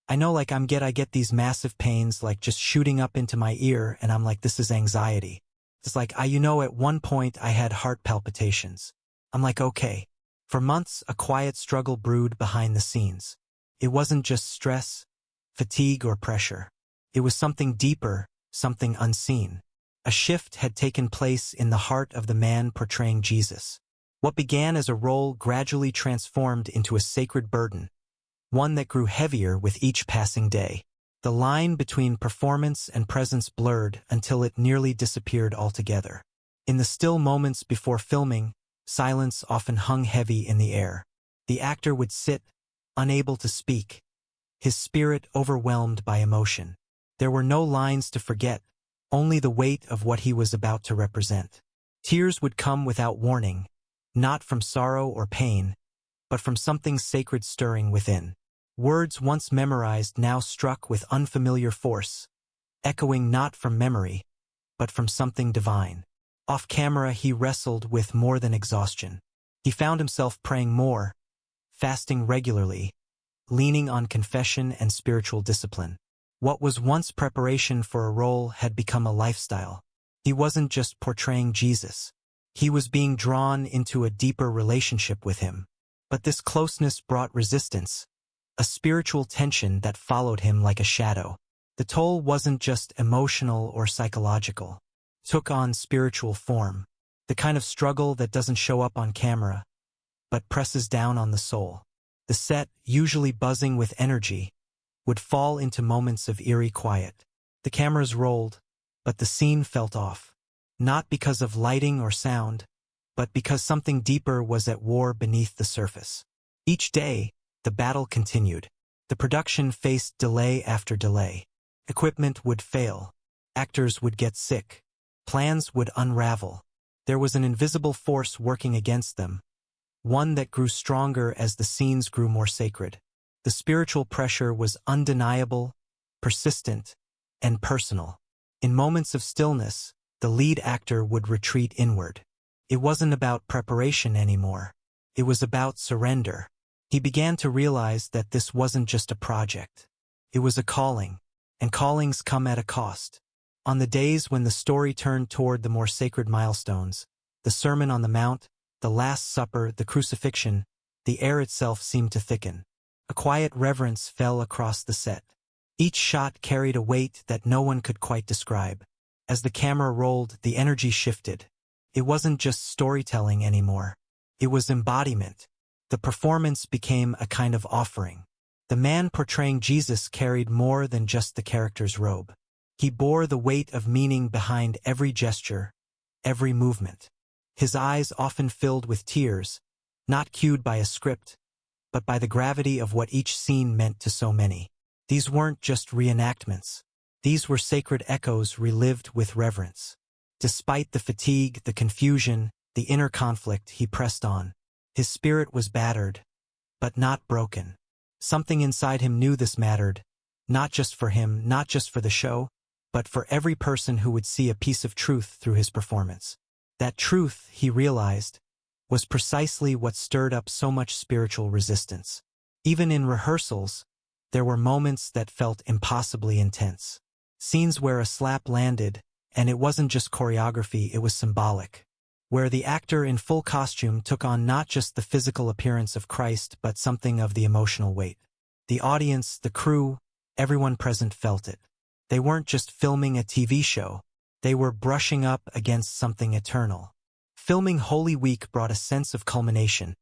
I know I get these massive pains like just shooting up into my ear, and I'm like, this is anxiety. It's like, at one point I had heart palpitations. I'm like, okay. For months, a quiet struggle brewed behind the scenes. It wasn't just stress, fatigue, or pressure. It was something deeper, something unseen. A shift had taken place in the heart of the man portraying Jesus. What began as a role gradually transformed into a sacred burden, one that grew heavier with each passing day. The line between performance and presence blurred until it nearly disappeared altogether. In the still moments before filming, silence often hung heavy in the air. The actor would sit, unable to speak, his spirit overwhelmed by emotion. There were no lines to forget, only the weight of what he was about to represent. Tears would come without warning, not from sorrow or pain, but from something sacred stirring within. Words once memorized now struck with unfamiliar force, echoing not from memory, but from something divine. Off camera, he wrestled with more than exhaustion. He found himself praying more, fasting regularly, leaning on confession and spiritual discipline. What was once preparation for a role had become a lifestyle. He wasn't just portraying Jesus. He was being drawn into a deeper relationship with him. But this closeness brought resistance, a spiritual tension that followed him like a shadow. The toll wasn't just emotional or psychological. It took on spiritual form, the kind of struggle that doesn't show up on camera, but presses down on the soul. The set, usually buzzing with energy, would fall into moments of eerie quiet. The cameras rolled, but the scene felt off. Not because of lighting or sound, but because something deeper was at war beneath the surface. Each day, the battle continued. The production faced delay after delay. Equipment would fail. Actors would get sick. Plans would unravel. There was an invisible force working against them, one that grew stronger as the scenes grew more sacred. The spiritual pressure was undeniable, persistent, and personal. In moments of stillness, the lead actor would retreat inward. It wasn't about preparation anymore. It was about surrender. He began to realize that this wasn't just a project. It was a calling, and callings come at a cost. On the days when the story turned toward the more sacred milestones, the Sermon on the Mount, the Last Supper, the crucifixion, the air itself seemed to thicken. A quiet reverence fell across the set. Each shot carried a weight that no one could quite describe. As the camera rolled, the energy shifted. It wasn't just storytelling anymore. It was embodiment. The performance became a kind of offering. The man portraying Jesus carried more than just the character's robe. He bore the weight of meaning behind every gesture, every movement. His eyes often filled with tears, not cued by a script, but by the gravity of what each scene meant to so many. These weren't just reenactments. These were sacred echoes relived with reverence. Despite the fatigue, the confusion, the inner conflict, he pressed on. His spirit was battered, but not broken. Something inside him knew this mattered, not just for him, not just for the show, but for every person who would see a piece of truth through his performance. That truth, he realized, was precisely what stirred up so much spiritual resistance. Even in rehearsals, there were moments that felt impossibly intense. Scenes where a slap landed, and it wasn't just choreography, it was symbolic. Where the actor in full costume took on not just the physical appearance of Christ, but something of the emotional weight. The audience, the crew, everyone present felt it. They weren't just filming a TV show. They were brushing up against something eternal. Filming Holy Week brought a sense of culmination,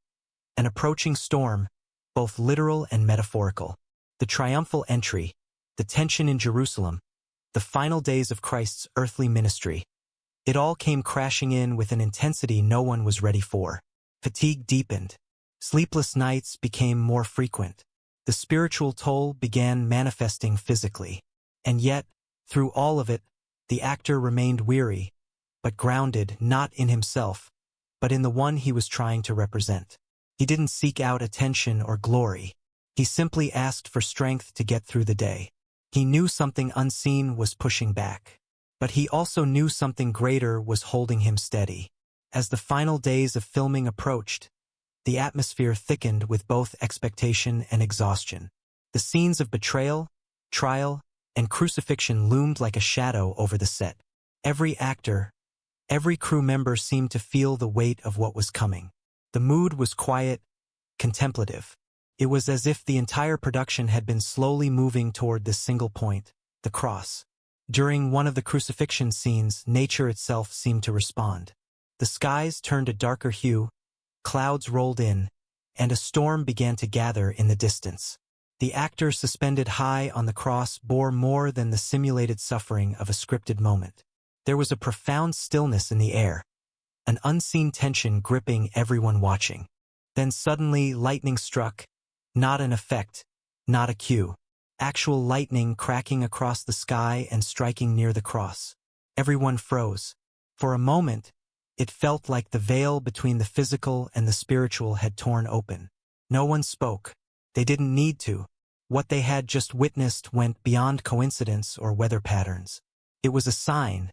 an approaching storm, both literal and metaphorical. The triumphal entry, the tension in Jerusalem, the final days of Christ's earthly ministry. It all came crashing in with an intensity no one was ready for. Fatigue deepened. Sleepless nights became more frequent. The spiritual toll began manifesting physically. And yet, through all of it, the actor remained weary, but grounded not in himself, but in the one he was trying to represent. He didn't seek out attention or glory. He simply asked for strength to get through the day. He knew something unseen was pushing back. But he also knew something greater was holding him steady. As the final days of filming approached, the atmosphere thickened with both expectation and exhaustion. The scenes of betrayal, trial, and crucifixion loomed like a shadow over the set. Every actor, every crew member seemed to feel the weight of what was coming. The mood was quiet, contemplative. It was as if the entire production had been slowly moving toward this single point, the cross. During one of the crucifixion scenes, nature itself seemed to respond. The skies turned a darker hue, clouds rolled in, and a storm began to gather in the distance. The actor suspended high on the cross bore more than the simulated suffering of a scripted moment. There was a profound stillness in the air, an unseen tension gripping everyone watching. Then suddenly lightning struck, not an effect, not a cue. Actual lightning cracking across the sky and striking near the cross. Everyone froze. For a moment, it felt like the veil between the physical and the spiritual had torn open. No one spoke. They didn't need to. What they had just witnessed went beyond coincidence or weather patterns. It was a sign,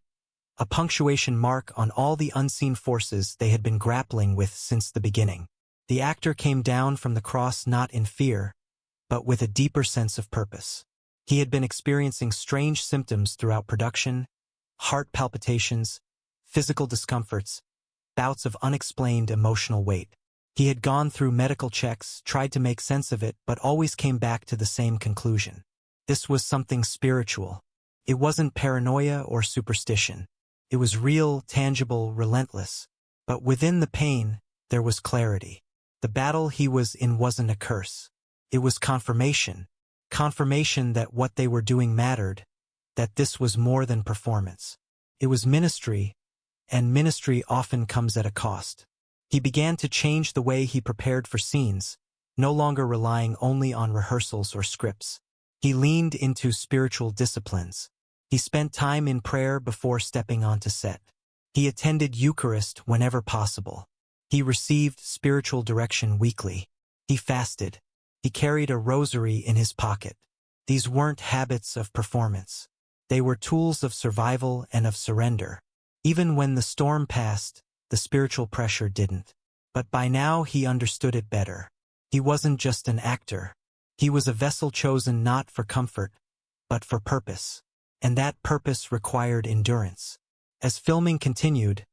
a punctuation mark on all the unseen forces they had been grappling with since the beginning. The actor came down from the cross not in fear, but with a deeper sense of purpose. He had been experiencing strange symptoms throughout production, heart palpitations, physical discomforts, bouts of unexplained emotional weight. He had gone through medical checks, tried to make sense of it, but always came back to the same conclusion. This was something spiritual. It wasn't paranoia or superstition. It was real, tangible, relentless. But within the pain, there was clarity. The battle he was in wasn't a curse. It was confirmation. Confirmation that what they were doing mattered, that this was more than performance. It was ministry, and ministry often comes at a cost. He began to change the way he prepared for scenes, no longer relying only on rehearsals or scripts. He leaned into spiritual disciplines. He spent time in prayer before stepping onto set. He attended Eucharist whenever possible. He received spiritual direction weekly. He fasted. He carried a rosary in his pocket. These weren't habits of performance. They were tools of survival and of surrender. Even when the storm passed, the spiritual pressure didn't. But by now he understood it better. He wasn't just an actor. He was a vessel chosen not for comfort, but for purpose. And that purpose required endurance. As filming continued,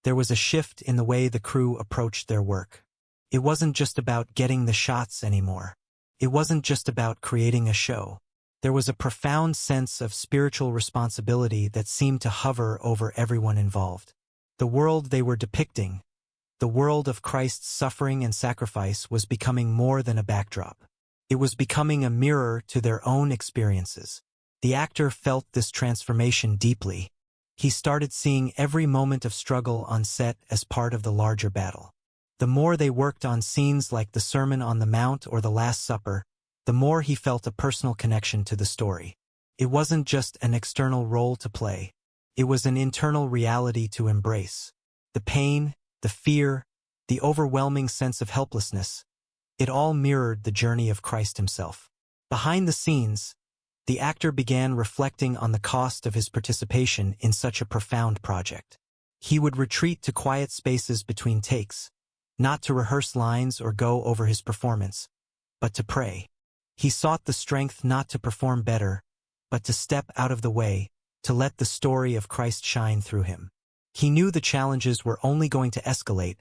there was a shift in the way the crew approached their work. It wasn't just about getting the shots anymore. It wasn't just about creating a show. There was a profound sense of spiritual responsibility that seemed to hover over everyone involved. The world they were depicting, the world of Christ's suffering and sacrifice, was becoming more than a backdrop. It was becoming a mirror to their own experiences. The actor felt this transformation deeply. He started seeing every moment of struggle on set as part of the larger battle. The more they worked on scenes like the Sermon on the Mount or the Last Supper, the more he felt a personal connection to the story. It wasn't just an external role to play. It was an internal reality to embrace. The pain, the fear, the overwhelming sense of helplessness, it all mirrored the journey of Christ himself. Behind the scenes, the actor began reflecting on the cost of his participation in such a profound project. He would retreat to quiet spaces between takes, not to rehearse lines or go over his performance, but to pray. He sought the strength not to perform better, but to step out of the way, to let the story of Christ shine through him. He knew the challenges were only going to escalate,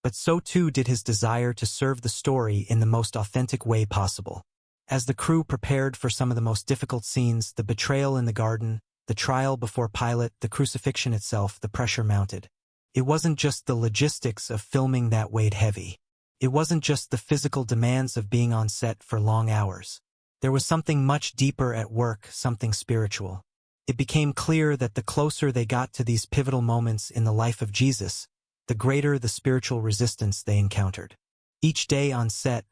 but so too did his desire to serve the story in the most authentic way possible. As the crew prepared for some of the most difficult scenes, the betrayal in the garden, the trial before Pilate, the crucifixion itself, the pressure mounted. It wasn't just the logistics of filming that weighed heavy. It wasn't just the physical demands of being on set for long hours. There was something much deeper at work, something spiritual. It became clear that the closer they got to these pivotal moments in the life of Jesus, the greater the spiritual resistance they encountered. Each day on set,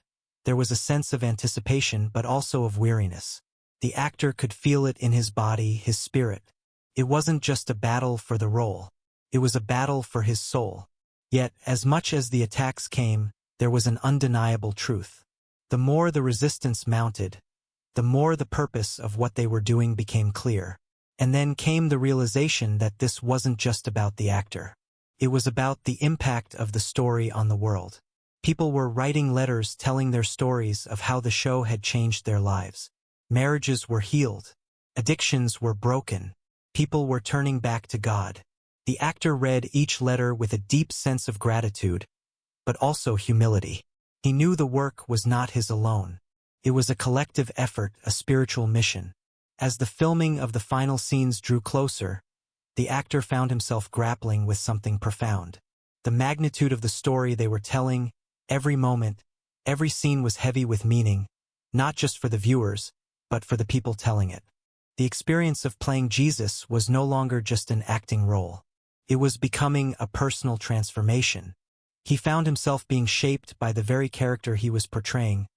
there was a sense of anticipation but also of weariness. The actor could feel it in his body, his spirit. It wasn't just a battle for the role. It was a battle for his soul. Yet, as much as the attacks came, there was an undeniable truth. The more the resistance mounted, the more the purpose of what they were doing became clear. And then came the realization that this wasn't just about the actor. It was about the impact of the story on the world. People were writing letters telling their stories of how the show had changed their lives. Marriages were healed. Addictions were broken. People were turning back to God. The actor read each letter with a deep sense of gratitude, but also humility. He knew the work was not his alone. It was a collective effort, a spiritual mission. As the filming of the final scenes drew closer, the actor found himself grappling with something profound. The magnitude of the story they were telling, every moment, every scene was heavy with meaning, not just for the viewers, but for the people telling it. The experience of playing Jesus was no longer just an acting role. It was becoming a personal transformation. He found himself being shaped by the very character he was portraying,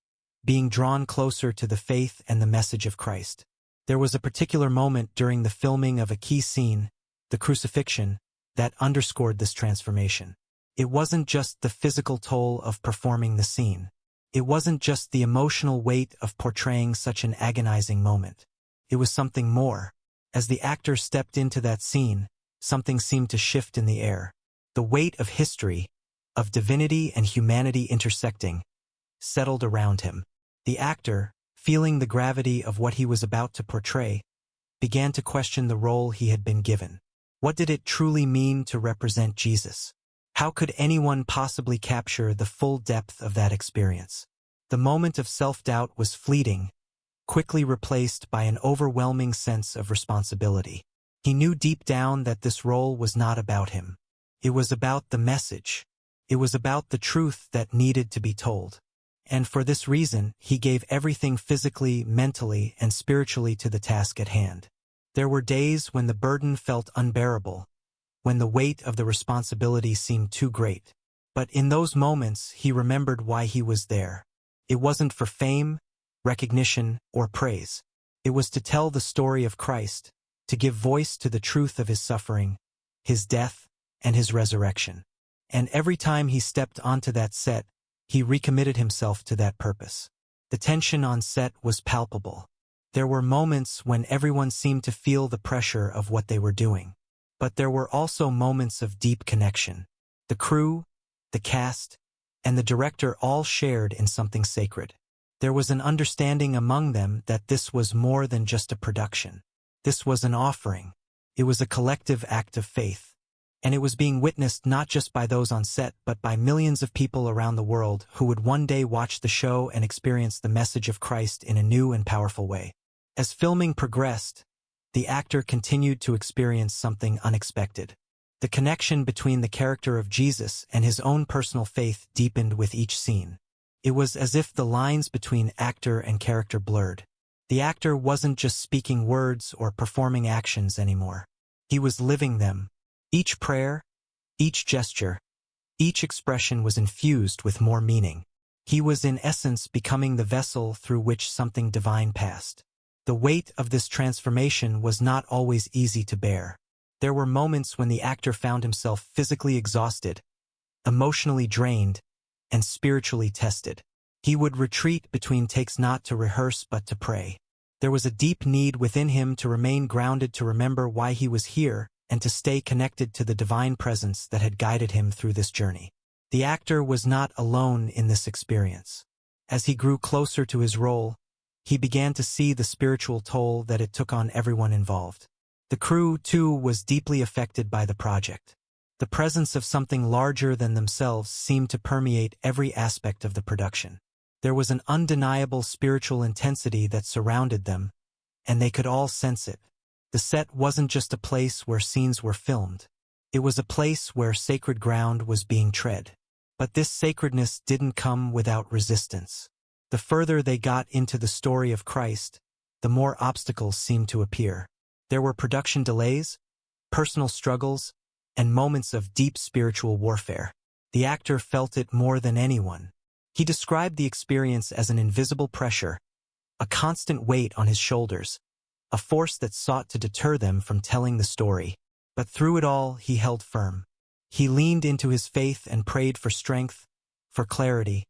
being drawn closer to the faith and the message of Christ. There was a particular moment during the filming of a key scene, the crucifixion, that underscored this transformation. It wasn't just the physical toll of performing the scene. It wasn't just the emotional weight of portraying such an agonizing moment. It was something more. As the actor stepped into that scene, something seemed to shift in the air. The weight of history, of divinity and humanity intersecting, settled around him. The actor, feeling the gravity of what he was about to portray, began to question the role he had been given. What did it truly mean to represent Jesus? How could anyone possibly capture the full depth of that experience? The moment of self-doubt was fleeting, quickly replaced by an overwhelming sense of responsibility. He knew deep down that this role was not about him. It was about the message. It was about the truth that needed to be told. And for this reason, he gave everything physically, mentally, and spiritually to the task at hand. There were days when the burden felt unbearable, when the weight of the responsibility seemed too great. But in those moments, he remembered why he was there. It wasn't for fame, recognition, or praise. It was to tell the story of Christ, to give voice to the truth of his suffering, his death, and his resurrection. And every time he stepped onto that set, he recommitted himself to that purpose. The tension on set was palpable. There were moments when everyone seemed to feel the pressure of what they were doing. But there were also moments of deep connection. The crew, the cast, and the director all shared in something sacred. There was an understanding among them that this was more than just a production. This was an offering. It was a collective act of faith. And it was being witnessed not just by those on set but by millions of people around the world who would one day watch the show and experience the message of Christ in a new and powerful way. As filming progressed, the actor continued to experience something unexpected. The connection between the character of Jesus and his own personal faith deepened with each scene. It was as if the lines between actor and character blurred. The actor wasn't just speaking words or performing actions anymore. He was living them. Each prayer, each gesture, each expression was infused with more meaning. He was in essence becoming the vessel through which something divine passed. The weight of this transformation was not always easy to bear. There were moments when the actor found himself physically exhausted, emotionally drained, and spiritually tested. He would retreat between takes not to rehearse but to pray. There was a deep need within him to remain grounded, to remember why he was here, and to stay connected to the divine presence that had guided him through this journey. The actor was not alone in this experience. As he grew closer to his role, he began to see the spiritual toll that it took on everyone involved. The crew, too, was deeply affected by the project. The presence of something larger than themselves seemed to permeate every aspect of the production. There was an undeniable spiritual intensity that surrounded them, and they could all sense it. The set wasn't just a place where scenes were filmed. It was a place where sacred ground was being tread. But this sacredness didn't come without resistance. The further they got into the story of Christ, the more obstacles seemed to appear. There were production delays, personal struggles, and moments of deep spiritual warfare. The actor felt it more than anyone. He described the experience as an invisible pressure, a constant weight on his shoulders, a force that sought to deter them from telling the story. But through it all, he held firm. He leaned into his faith and prayed for strength, for clarity,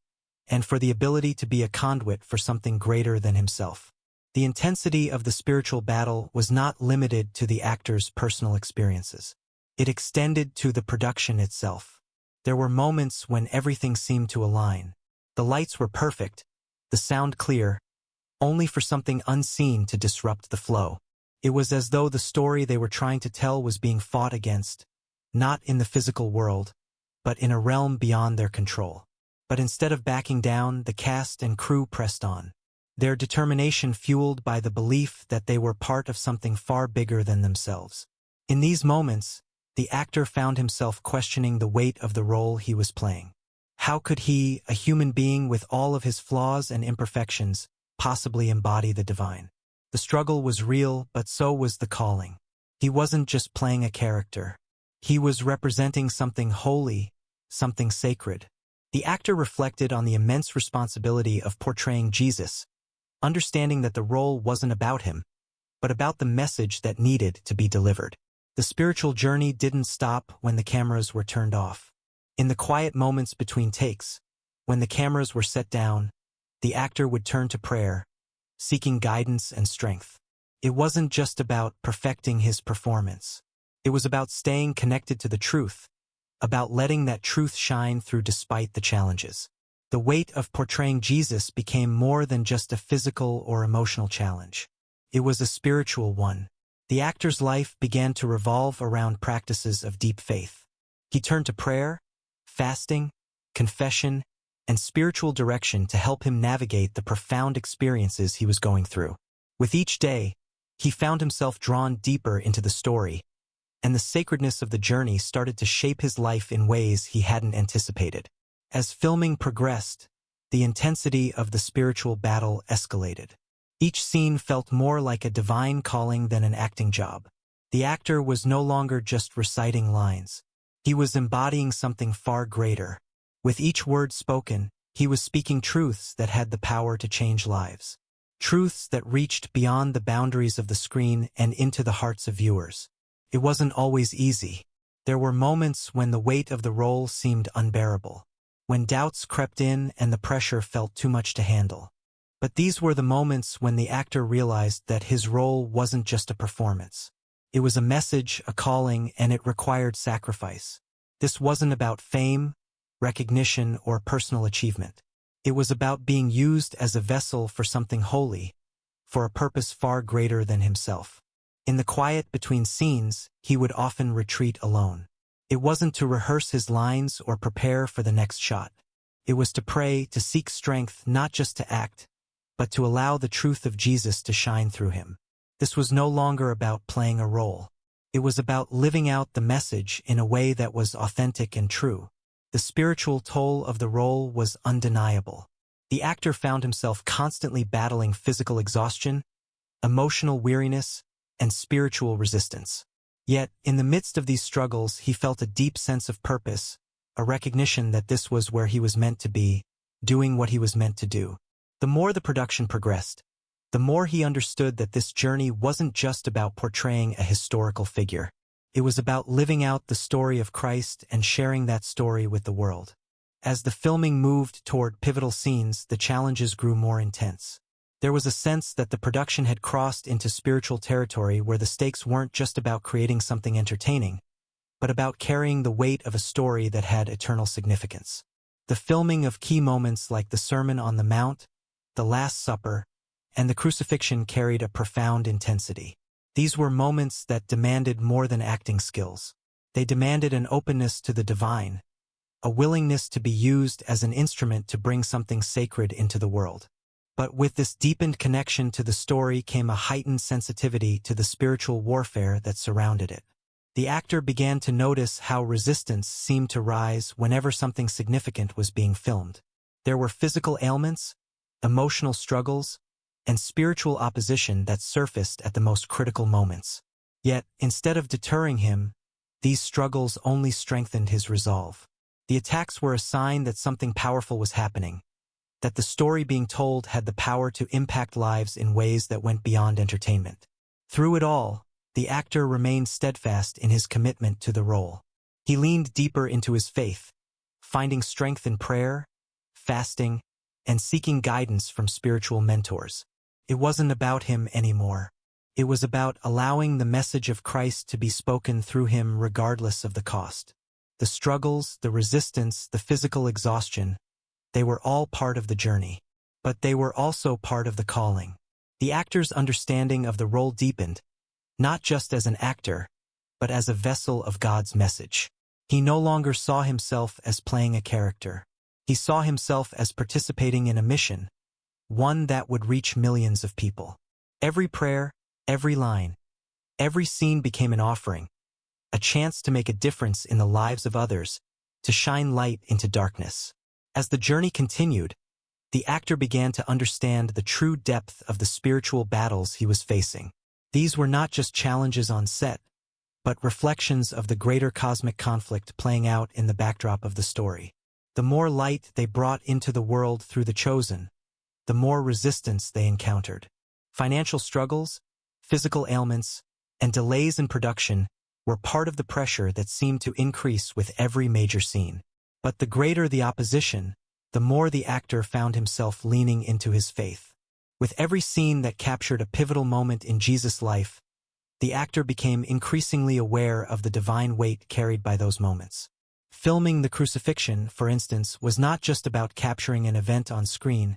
and for the ability to be a conduit for something greater than himself. The intensity of the spiritual battle was not limited to the actor's personal experiences. It extended to the production itself. There were moments when everything seemed to align. The lights were perfect, the sound clear, only for something unseen to disrupt the flow. It was as though the story they were trying to tell was being fought against, not in the physical world, but in a realm beyond their control. But instead of backing down, the cast and crew pressed on, their determination fueled by the belief that they were part of something far bigger than themselves. In these moments, the actor found himself questioning the weight of the role he was playing. How could he, a human being with all of his flaws and imperfections, possibly embody the divine? The struggle was real, but so was the calling. He wasn't just playing a character. He was representing something holy, something sacred. The actor reflected on the immense responsibility of portraying Jesus, understanding that the role wasn't about him, but about the message that needed to be delivered. The spiritual journey didn't stop when the cameras were turned off. In the quiet moments between takes, when the cameras were set down, the actor would turn to prayer, seeking guidance and strength. It wasn't just about perfecting his performance. It was about staying connected to the truth, about letting that truth shine through despite the challenges. The weight of portraying Jesus became more than just a physical or emotional challenge. It was a spiritual one. The actor's life began to revolve around practices of deep faith. He turned to prayer, fasting, confession, and spiritual direction to help him navigate the profound experiences he was going through. With each day, he found himself drawn deeper into the story, and the sacredness of the journey started to shape his life in ways he hadn't anticipated. As filming progressed, the intensity of the spiritual battle escalated. Each scene felt more like a divine calling than an acting job. The actor was no longer just reciting lines. He was embodying something far greater. With each word spoken, he was speaking truths that had the power to change lives. Truths that reached beyond the boundaries of the screen and into the hearts of viewers. It wasn't always easy. There were moments when the weight of the role seemed unbearable, when doubts crept in and the pressure felt too much to handle. But these were the moments when the actor realized that his role wasn't just a performance. It was a message, a calling, and it required sacrifice. This wasn't about fame, recognition, or personal achievement. It was about being used as a vessel for something holy, for a purpose far greater than himself. In the quiet between scenes, he would often retreat alone. It wasn't to rehearse his lines or prepare for the next shot. It was to pray, to seek strength, not just to act, but to allow the truth of Jesus to shine through him. This was no longer about playing a role. It was about living out the message in a way that was authentic and true. The spiritual toll of the role was undeniable. The actor found himself constantly battling physical exhaustion, emotional weariness, and spiritual resistance. Yet, in the midst of these struggles, he felt a deep sense of purpose, a recognition that this was where he was meant to be, doing what he was meant to do. The more the production progressed, the more he understood that this journey wasn't just about portraying a historical figure. It was about living out the story of Christ and sharing that story with the world. As the filming moved toward pivotal scenes, the challenges grew more intense. There was a sense that the production had crossed into spiritual territory where the stakes weren't just about creating something entertaining, but about carrying the weight of a story that had eternal significance. The filming of key moments like the Sermon on the Mount, the Last Supper, and the crucifixion carried a profound intensity. These were moments that demanded more than acting skills. They demanded an openness to the divine, a willingness to be used as an instrument to bring something sacred into the world. But with this deepened connection to the story came a heightened sensitivity to the spiritual warfare that surrounded it. The actor began to notice how resistance seemed to rise whenever something significant was being filmed. There were physical ailments, emotional struggles, and spiritual opposition that surfaced at the most critical moments. Yet, instead of deterring him, these struggles only strengthened his resolve. The attacks were a sign that something powerful was happening, that the story being told had the power to impact lives in ways that went beyond entertainment. Through it all, the actor remained steadfast in his commitment to the role. He leaned deeper into his faith, finding strength in prayer, fasting, and seeking guidance from spiritual mentors. It wasn't about him anymore. It was about allowing the message of Christ to be spoken through him regardless of the cost. The struggles, the resistance, the physical exhaustion, they were all part of the journey. But they were also part of the calling. The actor's understanding of the role deepened, not just as an actor, but as a vessel of God's message. He no longer saw himself as playing a character. He saw himself as participating in a mission, one that would reach millions of people. Every prayer, every line, every scene became an offering, a chance to make a difference in the lives of others, to shine light into darkness. As the journey continued, the actor began to understand the true depth of the spiritual battles he was facing. These were not just challenges on set, but reflections of the greater cosmic conflict playing out in the backdrop of the story. The more light they brought into the world through the chosen, the more resistance they encountered. Financial struggles, physical ailments, and delays in production were part of the pressure that seemed to increase with every major scene. But the greater the opposition, the more the actor found himself leaning into his faith. With every scene that captured a pivotal moment in Jesus' life, the actor became increasingly aware of the divine weight carried by those moments. Filming the crucifixion, for instance, was not just about capturing an event on screen,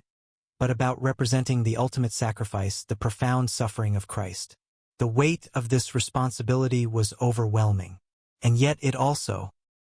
but about representing the ultimate sacrifice, the profound suffering of Christ. The weight of this responsibility was overwhelming, and yet it also,